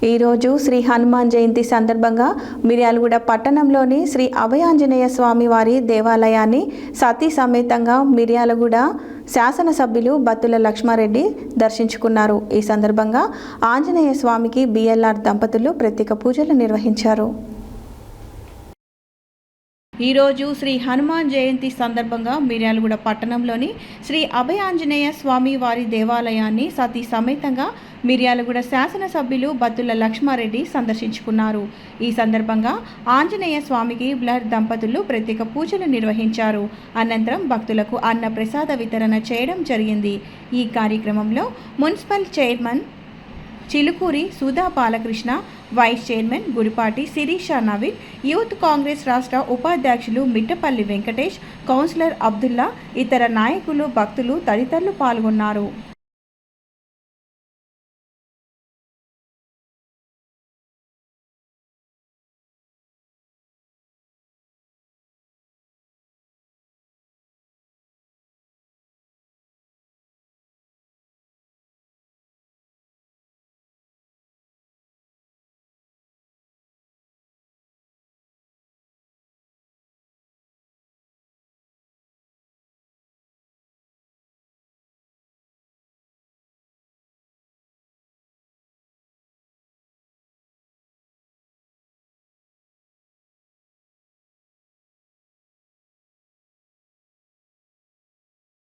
ఈరోజు శ్రీ హనుమాన్ జయంతి సందర్భంగా మిర్యాలగూడ పట్టణంలోని శ్రీ అభయాంజనేయ స్వామి వారి దేవాలయాన్ని సతీ సమేతంగా మిర్యాలగూడ శాసనసభ్యులు బత్తుల లక్ష్మారెడ్డి దర్శించుకున్నారు. ఈ సందర్భంగా ఆంజనేయ స్వామికి బిఎల్ఆర్ దంపతులు ప్రత్యేక పూజలు నిర్వహించారు. ఈరోజు శ్రీ హనుమాన్ జయంతి సందర్భంగా మిర్యాలగూడ పట్టణంలోని శ్రీ అభయాంజనేయ స్వామి వారి దేవాలయాన్ని సతీ సమేతంగా మిర్యాలగూడ శాసనసభ్యులు బత్తుల లక్ష్మారెడ్డి సందర్శించుకున్నారు. ఈ సందర్భంగా ఆంజనేయ స్వామికి బిఎల్ఆర్ దంపతులు ప్రత్యేక పూజలు నిర్వహించారు. అనంతరం భక్తులకు అన్న ప్రసాద వితరణ చేయడం జరిగింది. ఈ కార్యక్రమంలో municipal chairman Chilukuri Sudha Balakrishna, vice chairman Gudipati Sirisha Naveen, youth Congress రాష్ట్ర ఉపాధ్యక్షులు మిట్టపల్లి వెంకటేష్, కౌన్సిలర్ అబ్దుల్లా, ఇతర నాయకులు, భక్తులు తదితరులు పాల్గొన్నారు.